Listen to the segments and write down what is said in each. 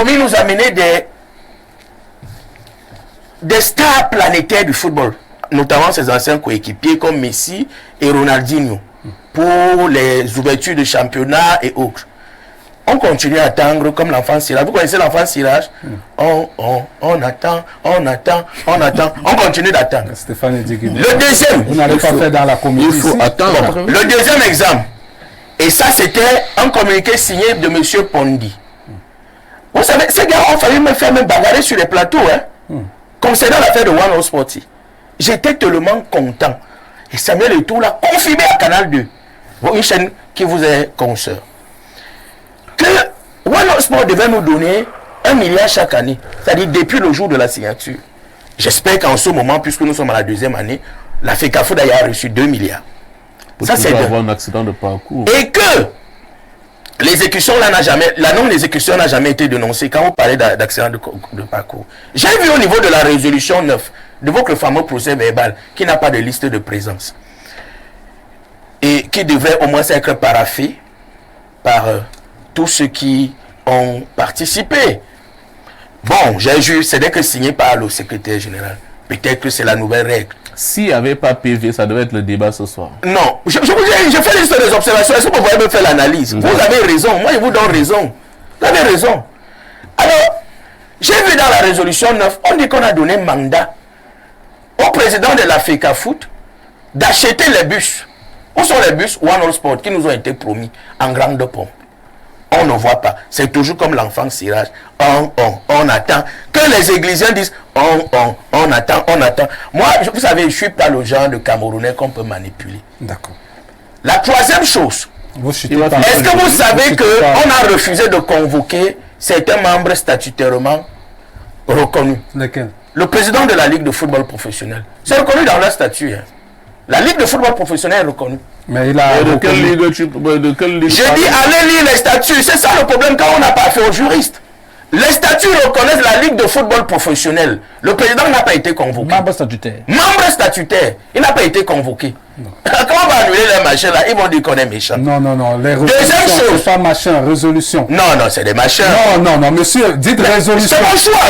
promis nous amener des stars planétaires du football, notamment ses anciens coéquipiers comme Messi et Ronaldinho, pour les ouvertures de championnat et autres. On continue à attendre comme l'enfant Sirage. Vous connaissez l'enfant Sirage? On attend, on attend, on attend. On continue d'attendre. Stéphane dit que le deuxième, vous n'allez pas faire dans la comédie. Il faut attendre. Bon, le deuxième exemple, et ça c'était un communiqué signé de M. Pondi. Vous savez, ces gars ont failli me faire me bagarrer sur les plateaux, hein, concernant l'affaire de One Sporty. J'étais tellement content. Et Samuel Eto'o l'a confirmé à Canal 2, une chaîne qui vous est consoeur, que One Sport devait nous donner 1 milliard chaque année, c'est-à-dire depuis le jour de la signature. J'espère qu'en ce moment, puisque nous sommes à la deuxième année, la FECAFOOT a reçu 2 milliards. Pour ça, c'est avoir un accident de parcours. Et que l'exécution là n'a jamais, la non-exécution n'a jamais été dénoncée quand vous parlez d'accident de parcours. J'ai vu au niveau de la résolution 9 de votre fameux procès verbal qui n'a pas de liste de présence et qui devrait au moins être paraphé par tous ceux qui ont participé. Bon, j'ai vu, c'est dès que signé par le secrétaire général. Peut-être que c'est la nouvelle règle. S'il n'y avait pas PV, ça devait être le débat ce soir. Non, je vous dis, je fais juste des observations. Est-ce que vous pouvez me faire l'analyse? Vous avez raison, moi je vous donne raison. Vous avez raison. Alors, j'ai vu dans la résolution 9, on dit qu'on a donné mandat au président de la FECAFOOT d'acheter les bus. Où sont les bus One Sport qui nous ont été promis en grande pompe? On ne voit pas. C'est toujours comme l'enfant Sirage. On attend. Que les églisiens disent on attend, on attend. Moi, vous savez, je ne suis pas le genre de Camerounais qu'on peut manipuler. D'accord. La troisième chose, est-ce que vous savez qu'on a refusé de convoquer certains membres statutairement reconnus? Lesquels? Le président de la Ligue de football professionnel. C'est reconnu dans leur statut. Hein. La Ligue de football professionnel est reconnue. Mais il a de quelle ligue J'ai dit allez lire les statuts. C'est ça le problème quand on n'a pas affaire aux juristes. Les statuts reconnaissent la Ligue de football professionnel. Le président n'a pas été convoqué. membre statutaire. Membre statutaire. Il n'a pas été convoqué. Quand on va annuler les machins là, ils vont dire qu'on est méchant. Non, non, non. Les deuxième chose. C'est pas machin, résolution. Non, non, c'est des machins. Non, non, non, monsieur, dites résolution. C'est mon choix.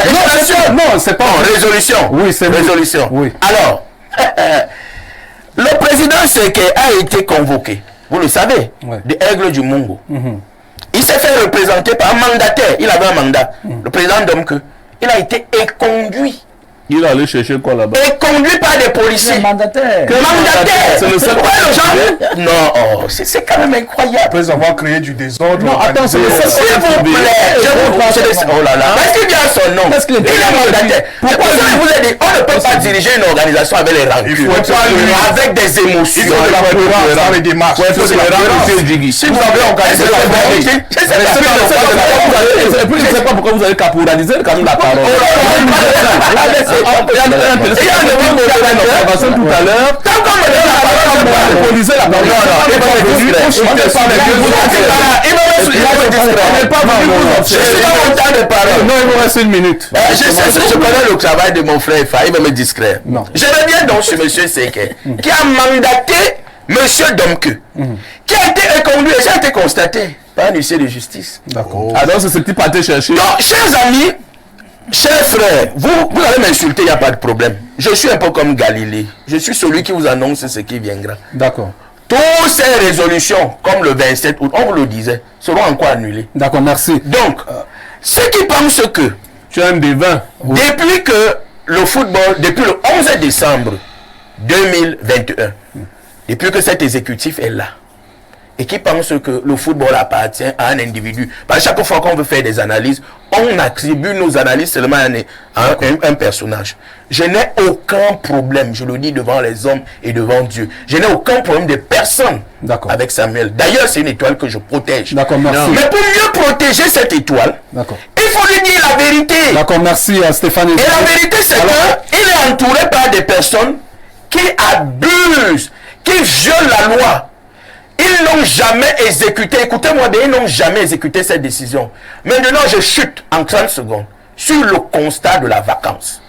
Non, c'est pas. Non, résolution. Oui, c'est résolution. Oui. Alors, le président Seke a été convoqué. Vous le savez, de Aigle du Mungo. Il s'est fait représenter par un mandataire. Il avait un mandat. Le président Domke. Il a été éconduit. Il est allé chercher quoi là-bas? Éconduit par des policiers. Mandataire. Mandataire. C'est le seul. Non, oh, c'est quand même incroyable. Après avoir créé du désordre. Non, attends, c'est le seul. S'il vous plaît. Je vous oh là là. Est-ce qu'il vient son nom? Il est mandataire. C'est pour ça que je vous ai dit, on ne peut pas diriger une organisation avec les rancunes. Avec des émotions. Il faut de la cohérence dans les démarches. Il faut de la cohérence. Si vous avez organisé la je ne sais pas pourquoi vous avez caporalisé quand même la parole. Il y a une observation tout à l'heure. Tant qu'on me donne la parole, on polisait la parole. Non, il me reste une minute. Je connais le travail de mon frère Fa, il va me distraire. Je reviens donc sur M. Seke, qui a mandaté M. Domke, qui a été éconduit et ça a été constaté par un huissier de justice. D'accord. Alors c'est ce petit pâté cherché. Donc, chers amis, chers frères, vous allez m'insulter, il n'y a pas de problème. Je suis un peu comme Galilée. Je suis celui qui vous annonce ce qui viendra. D'accord. Toutes ces résolutions, comme le 27 août, on vous le disait, seront encore annulées. D'accord, merci. Donc, ceux qui pensent que, tu as un devin. Depuis que le football, depuis le 11 décembre 2021, depuis que cet exécutif est là, et qui pensent que le football appartient à un individu. Parce que chaque fois qu'on veut faire des analyses, on attribue nos analyses seulement à un personnage. Je n'ai aucun problème, je le dis devant les hommes et devant Dieu. Je n'ai aucun problème de personne avec Samuel. D'ailleurs, c'est une étoile que je protège. D'accord, merci. Mais pour mieux protéger cette étoile, il faut lui dire la vérité. D'accord, merci Stéphane. Et la vérité, c'est qu'il est entouré par des personnes qui abusent, qui violent la loi. Ils n'ont jamais exécuté, écoutez-moi bien, ils n'ont jamais exécuté cette décision. Maintenant, je chute en 30 secondes sur le constat de la vacance.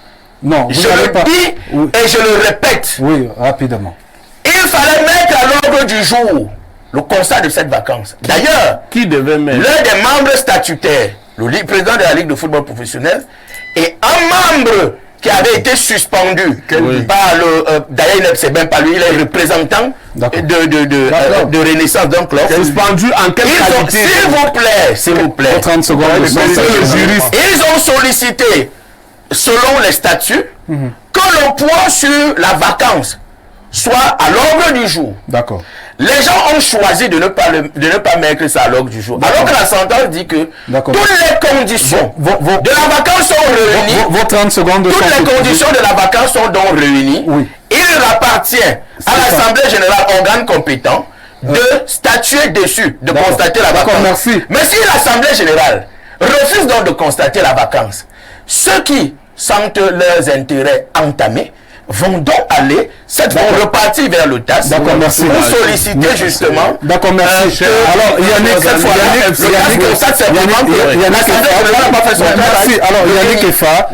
Non, je le dis et je le répète. Oui, rapidement. Il fallait mettre à l'ordre du jour le constat de cette vacance. D'ailleurs, qui devait mettre? L'un des membres statutaires le président de la Ligue de football professionnel, et un membre qui avait été suspendu par le... D'ailleurs, c'est même pas lui, il est représentant de Renaissance d'un club. Suspendu en quelle qualité? S'il vous plaît. 30 secondes. Ils ont sollicité, selon les statuts, que le point sur la vacance soit à l'ordre du jour. D'accord. Les gens ont choisi de ne pas mettre ça à l'ordre du jour. Alors que la sentence dit que toutes les conditions de la vacance sont réunies. Vos 30 secondes de toutes les conditions de la vacance sont donc réunies. Oui. Il appartient à l'Assemblée générale, organe compétent, de statuer dessus, de constater la vacance. Merci. Mais si l'Assemblée générale refuse donc de constater la vacance, ceux qui sentent leurs intérêts entamés vont donc aller, repartir vers le TAS pour solliciter justement. D'accord, merci. Alors, Yannick Effa,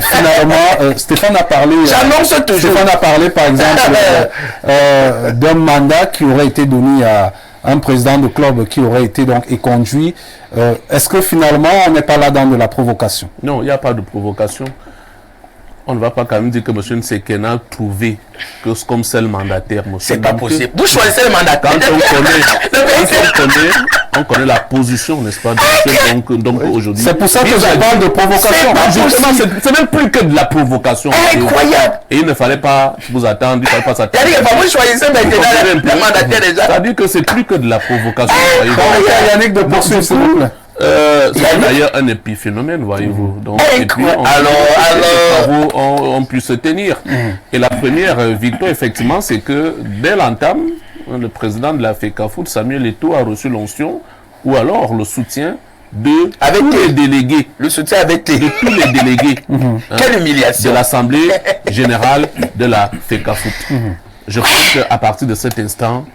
finalement, Stéphane a parlé. J'annonce toujours. Stéphane a parlé, par exemple, d'un mandat qui aurait été donné à un président de club qui aurait été donc éconduit. Est-ce que finalement, on n'est pas là dans de la provocation? Non, il n'y a pas de provocation. On ne va pas quand même dire que M. Nsekena a trouvé que comme seul mandataire. C'est pas possible. Vous choisissez le mandataire. On connaît la position, n'est-ce pas, donc aujourd'hui. C'est pour ça que je parle de provocation. Justement, c'est même plus que de la provocation. Incroyable. Et il ne fallait pas vous attendre, il ne fallait pas s'attendre. Vous choisissez maintenant le mandataire déjà. C'est-à-dire que c'est plus que de la provocation. Yannick de poursuivre, s'il vous plaît. C'est d'ailleurs un épiphénomène, voyez-vous. Donc, et puis, on pu se tenir. Et la première victoire, effectivement, c'est que dès l'entame, le président de la FECAFOOT, Samuel Eto'o, a reçu l'onction ou alors le soutien de tous les délégués. Le soutien avec de tous les délégués. Quelle humiliation. De l'Assemblée générale de la FECAFOOT. Je pense qu'à partir de cet instant,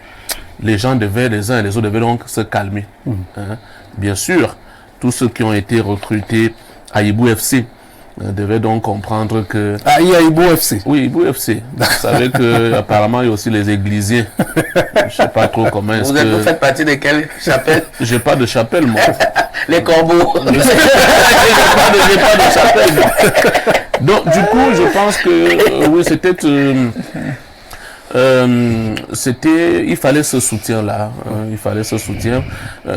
les gens devaient, les uns et les autres, devaient donc se calmer. Bien sûr, tous ceux qui ont été recrutés à Ibou FC devaient donc comprendre que... Ah, il y a Ibou FC. Oui, Ibou FC. Vous savez qu'apparemment, il y a aussi les Églisiens. Je ne sais pas trop comment est-ce que... Vous faites partie de quelle chapelle? J'ai pas de chapelle, moi. Les corbeaux. J'ai pas de chapelle, moi. Donc, du coup, je pense que... oui, il fallait ce soutien-là, il fallait ce soutien.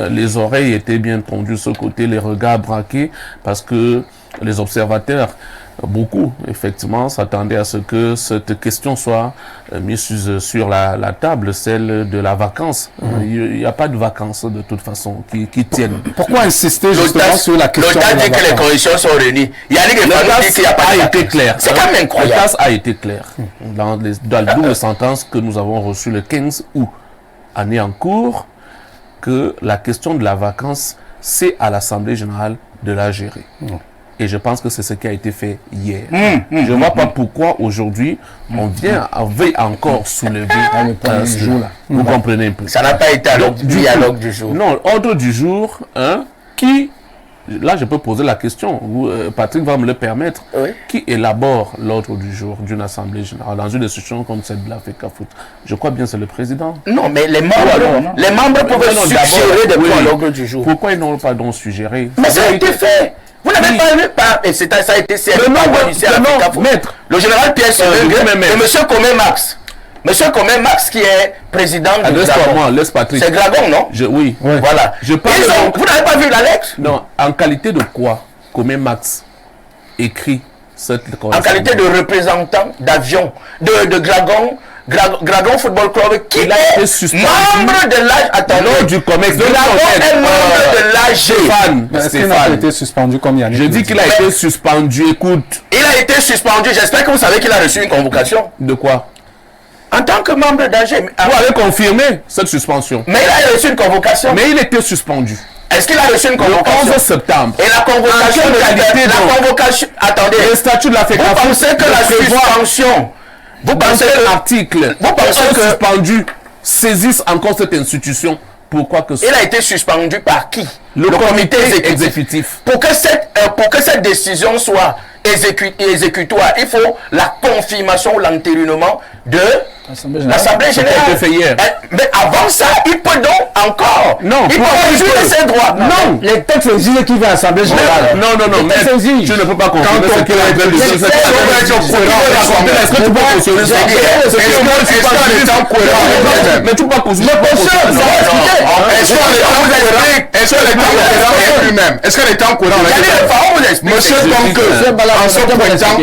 Les oreilles étaient bien tendues de ce côté, les regards braqués, parce que les observateurs, beaucoup, effectivement, s'attendaient à ce que cette question soit mise sur la table, celle de la vacance. Il n'y a pas de vacances, de toute façon, qui tiennent. Pourquoi insister justement sur la question de la vacance? L'OTAS dit que les conditions sont réunies. Yannick Effa dit qu'il n'y a pas de été clair. C'est quand même incroyable. Le TAS a été clair. Dans la double sentence que nous avons reçue le 15 août, année en cours, que la question de la vacance, c'est à l'Assemblée générale de la gérer. Et je pense que c'est ce qui a été fait hier. Je ne vois pas pourquoi aujourd'hui, on veut encore soulever cela. Vous comprenez un peu. Ça n'a pas été à l'ordre du jour. Non, ordre du jour, qui... Là, je peux poser la question. Patrick va me le permettre. Oui. Qui élabore l'ordre du jour d'une assemblée générale dans une institution comme celle de la FECAFOOT? Je crois bien que c'est le président. Non, mais les membres peuvent suggérer des points à l'ordre du jour. Pourquoi ils n'ont pas donc suggéré? Mais ça a été fait. Vous n'avez pas vu et ça a été le général Pierre Sévègue et M. Comé Max. Monsieur Comé Max qui est président de Dragon. C'est Dragon, non? Oui. Voilà. Vous n'avez pas vu l'Alex? Non. En qualité de quoi Comé Max écrit cette en qualité de représentant d'avion, de Dragon Football Club qui est membre de l'AG. Attendez, du COMEX. Dragon est membre de l'AG. Est-ce qu'il n'a pas été suspendu comme Yannick? Je dis qu'il a été suspendu, écoute. Il a été suspendu, j'espère que vous savez qu'il a reçu une convocation. De quoi? En tant que membre d'AG. Vous avez confirmé cette suspension. Mais il a reçu une convocation. Mais il était suspendu. Est-ce qu'il a reçu une convocation? Le 11 septembre. Et la convocation attendez. Le statut de la FECAFOOT. Vous pensez que la suspension... Vous pensez que l'article suspendu saisisse encore cette institution? Pourquoi que ça? Il a été suspendu par qui? Le comité exécutif. Pour que cette décision soit exécutoire, il faut la confirmation ou l'entérinement de l'Assemblée générale. Fait hier. Mais avant ça, il peut donc encore. Non, il peut juger ses droits. Non, les textes exigent qu'il va à l'Assemblée générale. Non, mais tu ne peux pas confirmer ce qu'il a en train de dire. Est-ce que tu peux cautionner ça? Mais tu peux pas cautionner ça. Est-ce qu'elle est en courant? Monsieur Tonke, en son pointant,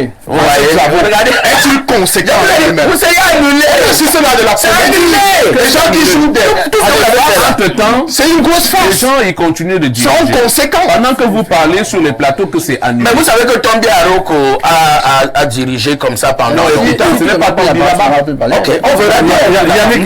est-il conséquent avec lui-même? Vous savez annuler le système de la politique. Les gens qui jouent entre-temps, c'est une grosse force. Les gens, ils continuent de dire. Sont conséquents. Pendant que vous parlez sur les plateaux que c'est annulé. Mais vous savez que Tombi Aroko a dirigé comme ça pendant longtemps. Ce n'est pas Tombi là-bas. Ok, on verra bien.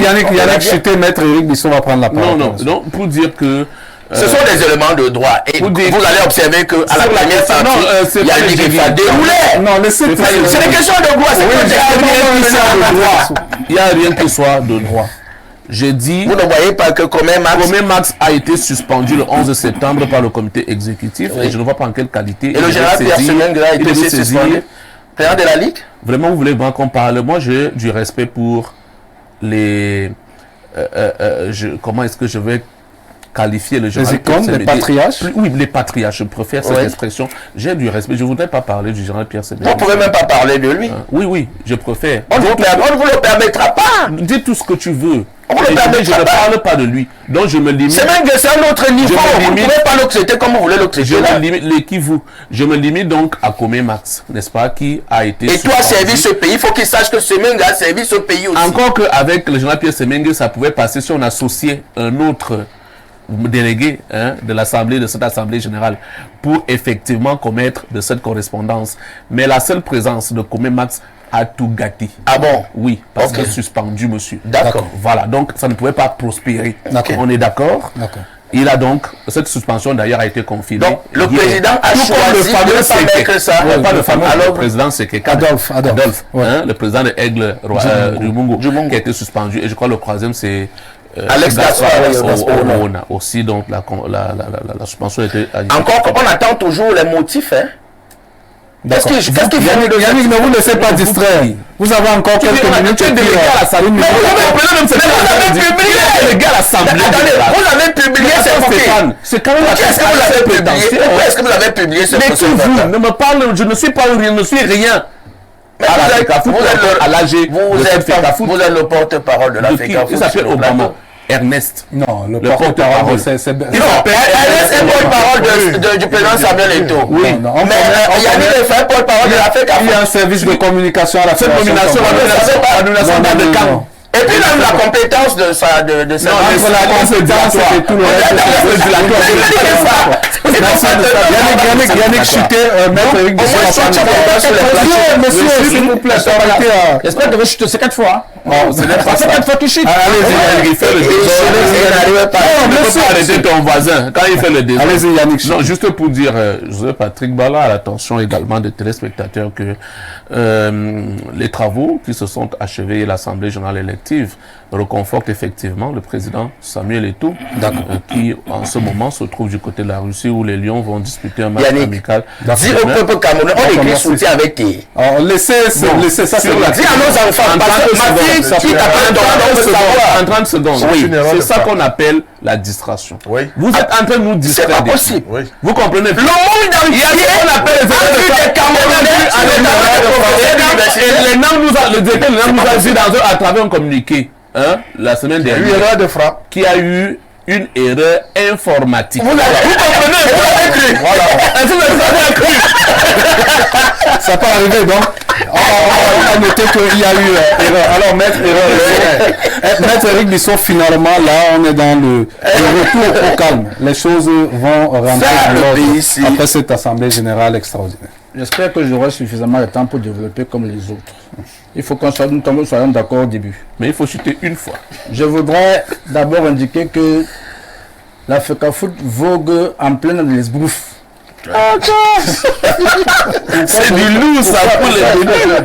Yannick Chuté, maître Éric Bisson va prendre la parole. Non, pour dire que... Ce sont des éléments de droit. Et vous allez observer qu'à la première partie, Yannick va dérouler. Non, laissez c'est des questions de droit. Il n'y a rien qui soit de droit. J'ai dit... Vous ne voyez pas que Comé Max a été suspendu le 11 septembre par le comité exécutif et je ne vois pas en quelle qualité. Et le général Pierre Semengue a été suspendu. Président de la Ligue. Vraiment, vous voulez vraiment qu'on parle? Moi, j'ai du respect pour les... comment est-ce que je vais qualifier le général Pierre Semengue? Les patriarches? Oui, les patriarches, je préfère cette expression. J'ai du respect. Je ne voudrais pas parler du général Pierre Semengue. Vous ne pouvez même pas parler de lui. Oui, je préfère. On ne vous le permettra pas. Dis tout ce que tu veux. Je ne parle pas de lui. Donc je me limite. C'est même que c'est un autre niveau. Vous ne pouvez pas le traiter comme vous voulez le traiter. Je me limite donc à Comé Max, n'est-ce pas, qui a été... Et toi, servi ce pays. Il faut qu'il sache que Semengue a servi ce pays aussi. Encore qu'avec le général Pierre Semengue, ça pouvait passer si on associait un autre délégué de l'Assemblée, de cette Assemblée générale, pour effectivement commettre de cette correspondance. Mais la seule présence de Comé Max a tout gâté. Ah bon? Oui, parce que suspendu, monsieur. D'accord. Voilà, donc ça ne pouvait pas prospérer. On est d'accord? D'accord. Il a donc, cette suspension d'ailleurs a été confirmée. Donc, le président a choisi de ne pas mettre ça. Pas le fameux président, c'est quelqu'un. Adolphe. Le président de Aigle Rumungu, qui a été suspendu. Et je crois le troisième, c'est Alex Gaspard aussi. Donc, la suspension a été... Encore qu'on attend toujours les motifs, Qu'est-ce qu'il fait? Yannick, ne vous laissez pas distraire. Vous avez encore quelques minutes. Tu es délégué à l'Assemblée. Mais vous avez publié c'est quand même la Est-ce que vous l'avez publié? Pourquoi est-ce que vous avez publié ce Mais qui vous ne me parle, je ne suis pas rien, je ne suis rien. Vous êtes le porte-parole de la FECAFOOT. Il s'appelle Obama. Ernest. Non, le porte-parole, c'est... Ernest est porte-parole du président Samuel Eto'o. Oui, mais Yannick est fait porte-parole de la FECAFOOT. Il y a un service de communication à la cette nomination, l'annulation de Camp. Et puis même la compétence de sa... Non, la compétence et tout le reste. Yannick Chuté, maître Éric Bisson. Monsieur, s'il vous plaît, j'espère que vous chutez, c'est 4 fois. Non, ce n'est pas ça. 4 fois qu'il chute. Allez-y, il fait le désordre. Ne peux pas arrêter ton voisin quand il fait le désordre. Allez-y, Yannick. Non, juste pour dire, Joseph Patrick Bala, à l'attention également des téléspectateurs, que les travaux qui se sont achevés, l'Assemblée générale élective reconforte effectivement le président Samuel Eto'o, qui en ce moment se trouve du côté de la Russie où les Lions vont disputer un match amical. Dis au peuple camerounais, on écrit soutien avec T. Laissez ça, c'est la... Dis à nos enfants, parce que ma fille qui t'appelle en 30 secondes. Oui, c'est ça qu'on appelle la distraction. Oui. Vous êtes en train de nous distraire. C'est pas possible. Oui. Vous comprenez? Le monde entier, il y a ce qu'on appelle les Camerounais les NAM nous a dit à travers un communiqué la semaine dernière. Une erreur de frappe. Qui a eu une erreur informatique. Vous comprenez? Vous avez cru. Voilà. Est-ce que vous avez cru? Ça peut arriver, donc. On a noté qu'il y a eu erreur. Alors, maître Éric Bisson, finalement, là, on est dans le retour au calme. Les choses vont rentrer dans l'ordre après cette assemblée générale extraordinaire. J'espère que j'aurai suffisamment de temps pour développer comme les autres. Il faut qu'on soyons d'accord au début. Mais il faut chuter une fois. Je voudrais d'abord indiquer que la FECAFOOT vogue en plein dans les bouffes. C'est du loup, ça.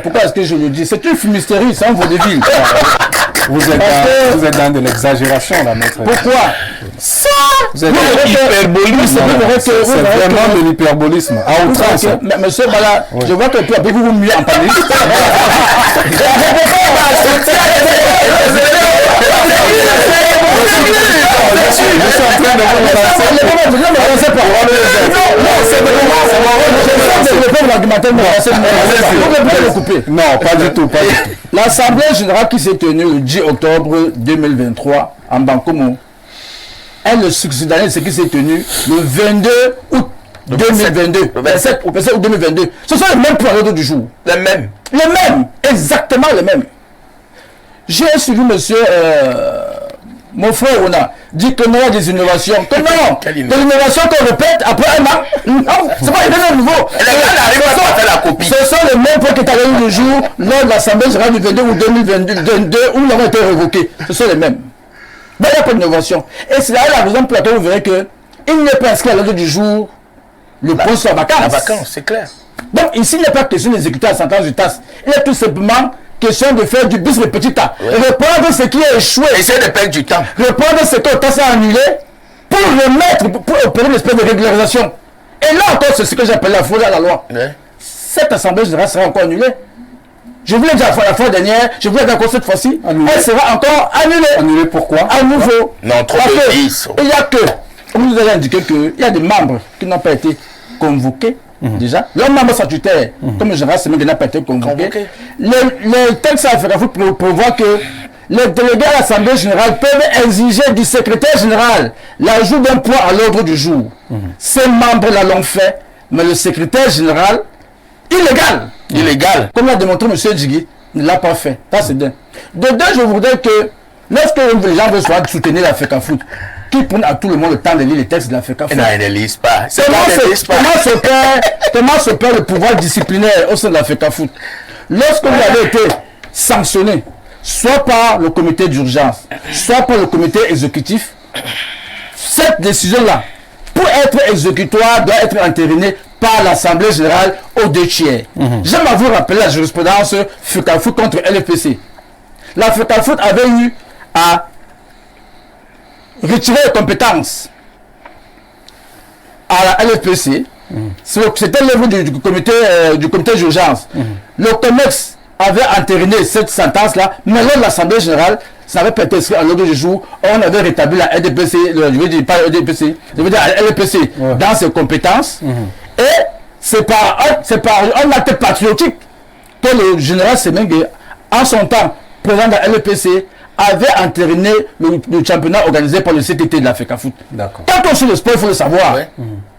Pourquoi est-ce que je le dis? C'est une fumisterie, c'est un vaudeville. Vous êtes dans de l'exagération, là, maître. Pourquoi? Ça, Vous êtes hyperbolisme. c'est vraiment de l'hyperbolisme. À outrance. Mais monsieur Bala, je vois que peu à peu vous mieux en parler. Je suis en train de Non, pas du tout. L'Assemblée générale qui s'est tenue le 10 octobre 2023 en Bankomo est le succédaire de ce qui s'est tenu le 22 août 2022. Le 27 août 2022. Ce sont les mêmes points d'ordre du jour. Les mêmes. Les mêmes. Exactement les mêmes. J'ai suivi monsieur... mon frère Ona dit que non, il y a des innovations. Que non, des innovations qu'on répète après un an. Non, c'est pas un nouveau. Les gars n'arrivent pas à faire la copie. Ce sont les mêmes points qui étaient arrivés le jour lors de l'Assemblée générale du 22 août 2022 où ils ont été révoqués. Ce sont les mêmes. Mais il n'y a pas d'innovation. Et c'est là la raison pour laquelle vous verrez que il n'est pas inscrit à l'ordre du jour le poste sur la vacance. La vacance, c'est clair. Donc ici, il n'est pas question d'exécuter la sentence du TAS. Il est tout simplement question de faire du bis le petit tas. Reprendre ce qui a échoué. Essayer de perdre du temps. Reprendre ce que le TAS a annulé pour remettre, pour opérer une espèce de régularisation. Et là encore, c'est ce que j'appelle la fraude à la loi. Cette assemblée générale sera encore annulée. Je vous l'ai dit la fois dernière, je vous l'ai dit encore cette fois-ci, elle sera encore annulée. Annulée pourquoi? À nouveau. Non, trop de 10. Il y a que, comme vous avez indiqué, qu'il y a des membres qui n'ont pas été convoqués. Déjà, leur membre statutaire, comme le général Semengue n'a pas été convoqué. Les textes à faire prévoient que les délégués à l'Assemblée générale peuvent exiger du secrétaire général l'ajout d'un point à l'ordre du jour. Ces membres-là l'ont fait, mais le secrétaire général, illégal, comme l'a démontré M. Djigui, ne l'a pas fait. Ça, c'est bien. De deux, je voudrais que, lorsque les gens veulent soutenir la FECAFOOT, qui prennent à tout le monde le temps de lire les textes de la FECAFOOT. Non, ils ne lisent pas. Comment se perd le pouvoir disciplinaire au sein de la FECAFOOT? Lorsque vous avez été sanctionné, soit par le comité d'urgence, soit par le comité exécutif, cette décision-là, pour être exécutoire, doit être entérinée par l'Assemblée générale aux 2/3. J'aime à vous rappeler la jurisprudence FECAFOOT contre LFPC. La FECAFOOT avait eu à retirer les compétences à la LFPC. C'était l'œuvre du comité d'urgence. Le COMEX avait entériné cette sentence-là, mais lors de l'Assemblée générale, ça n'avait pas été inscrit à l'ordre du jour. On avait rétabli la LDPC, je veux dire pas LDPC, je veux dire la LPC dans ses compétences. Et c'est par un acte patriotique que le général Semengue, en son temps, président de la LPC, avait entériné le championnat organisé par le CTT de la FECAFOOT. Quand on suit le sport, il faut le savoir.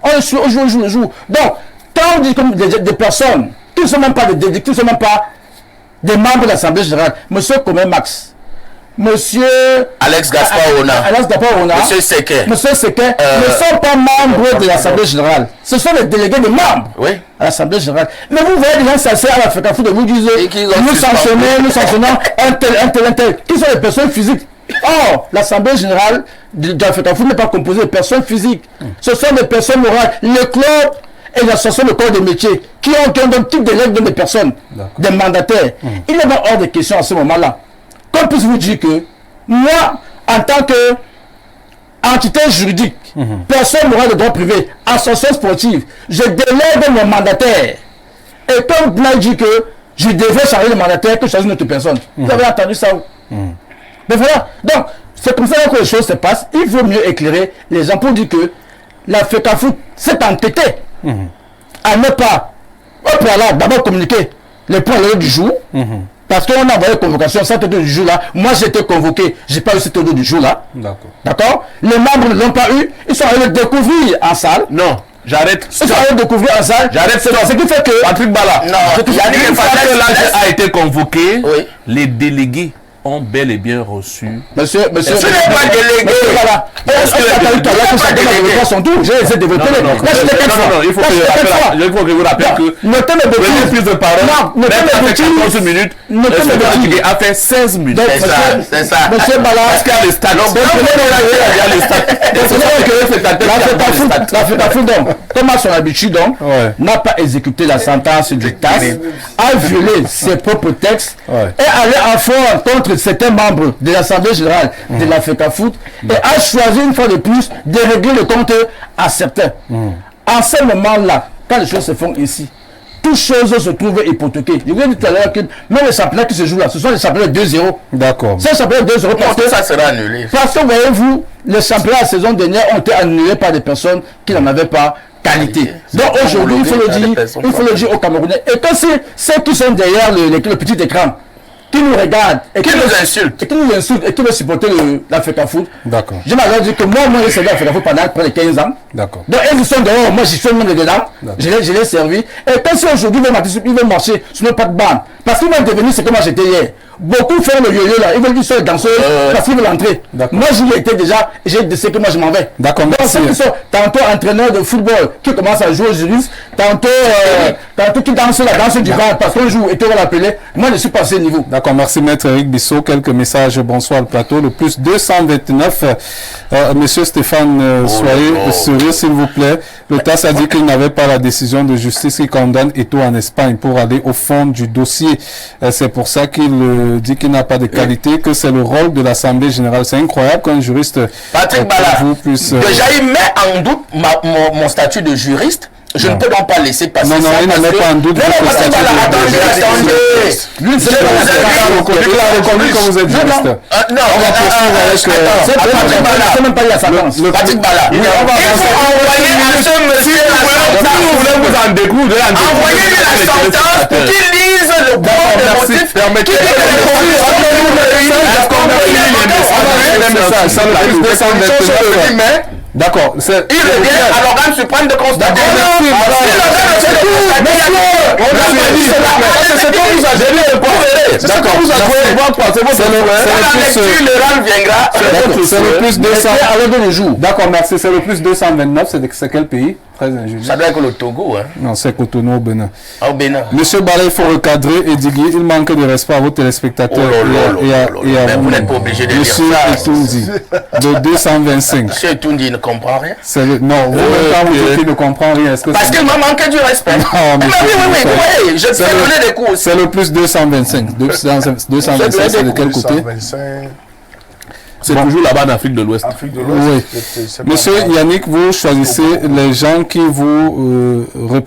On le suit au jour le jour. Donc, quand on dit comme des personnes qui ne sont même pas des qui ne sont même pas des membres de l'Assemblée générale, monsieur Comé Max, monsieur Alex Gaspard Ona, monsieur Sequet, ne sont pas membres de l'Assemblée générale. Ce sont les délégués de membres à l'Assemblée générale. Mais vous voyez des gens s'asseoir à la FECAFOOT et vous disent nous sanctionnons un tel, qui sont les personnes physiques. Or, l'Assemblée générale de la FECAFOOT n'est pas composée de personnes physiques. Ce sont des personnes morales. Le club et l'association de corps de métier qui ont un type de des personnes, des mandataires. Il n'est pas hors de question à ce moment-là. Comme puisse vous dire que moi, en tant que entité juridique, personne morale de droit privé, association sportive, je délègue mon mandataire. Et comme vous m'avez dit que je devais changer le mandataire que je choisis une autre personne. Vous avez entendu ça? Mais voilà. Donc, c'est comme ça que les choses se passent. Il vaut mieux éclairer les gens pour dire que la FECAFOOT s'est entêtée à ne pas, au préalable, d'abord communiquer les points à l'ordre du jour. Parce qu'on a envoyé une convocation, cet ordre du jour-là. Moi, j'étais convoqué, je n'ai pas eu cet ordre du jour-là. D'accord. Les membres ne l'ont pas eu. Ils sont allés le découvrir en salle. Non, j'arrête. Ils sont allés le découvrir en salle. J'arrête. Ce qui fait que... Patrick Bala. Non, Yannick Fatel a été convoqué. Les délégués ont bel et bien reçu. Monsieur, ce n'est pas délégué. Voilà. Son tour. J'ai essayé de développer. Non, il faut que vous rappeliez que le plus de parole, même avec 14 minutes, le a fait 16 minutes. C'est ça. Monsieur Bala. Parce qu'il y a le stade. La FECAFOOT, donc, comme à son habitude, n'a pas exécuté la sentence du TAS, a violé ses propres textes et allé en front contre certains membres de l'Assemblée générale de la FECAFOOT et a choisi une fois de plus de régler le compte à certains. En ce moment-là, quand les choses se font ici, toutes choses se trouvent hypothéquées. Je vous ai dit tout à l'heure que même les championnats qui se jouent là, ce sont les championnats 2-0. D'accord. C'est un championnat 2-0 parce que ça sera annulé. Parce que voyez-vous, les championnats la saison dernière ont été annulés par des personnes qui n'en avaient pas qualité. Donc aujourd'hui, il faut le dire aux Camerounais. Et que c'est ceux qui sont derrière le petit écran, qui nous regardent et qui nous insultent et qui veulent supporter la FECAFOOT. D'accord. Je m'avais dit que moi j'ai servi la FECAFOOT pendant près de 15 ans. D'accord. Donc ils sont dehors, moi je suis même dedans, je l'ai servi. Et quand c'est aujourd'hui, ils veulent marcher sur nos pas de bande. Parce qu'ils vont devenir ce que moi j'étais hier. Beaucoup font le yo-yo là, ils veulent dire qu'ils sont danseurs parce qu'ils veulent entrer. Moi j'y étais déjà, j'ai décidé que moi je m'en vais. D'accord, merci. Donc ceux qui sont tantôt entraîneurs de football, qui commencent à jouer aux juristes, tantôt qui dansent la danse du bal parce qu'on joue et qu'on va l'appeler, moi je suis passé au niveau. D'accord, merci Maître Eric Bissot. Quelques messages, bonsoir le plateau. Le plus 229, Monsieur Stéphane, soyez sérieux s'il vous plaît. Le TAS a dit qu'il n'avait pas la décision de justice qui condamne Eto'o en Espagne pour aller au fond du dossier. C'est pour ça qu'il dit qu'il n'a pas de qualité, que c'est le rôle de l'Assemblée générale. C'est incroyable qu'un juriste Patrick Bala, déjà il met en doute mon statut de juriste. Je ne peux donc pas laisser passer ça. Non, il ne met pas en doute. Attendez. Lui, il a reconnu que vous êtes juriste. Non, on va poursuivre avec Patrick Bala. Il faut envoyer à ce monsieur la sentence. Envoyez-lui la sentence pour qu'il lise le point de motif. D'accord. Il revient à l'organe suprême de constater. C'est le plus 200. D'accord, merci. C'est le plus 229. C'est quel pays? Très injuste. Ça doit être le Togo. Non, c'est Cotonou au Bénin. Au Bénin. Monsieur Barret, il faut recadrer et dire il manque de respect à vos téléspectateurs et à vous. Vous n'êtes pas obligé de dire ça. Monsieur Etundi, de 225. Monsieur Etundi ne comprend rien. Non, vous dites qu'il ne comprend rien. Parce qu'il m'a manqué du respect. Oui, je te fais donner des coups. C'est le plus 225. 225, c'est de quel côté? C'est toujours là-bas en Afrique de l'Ouest. Oui. Monsieur Yannick, vous choisissez les gens qui vous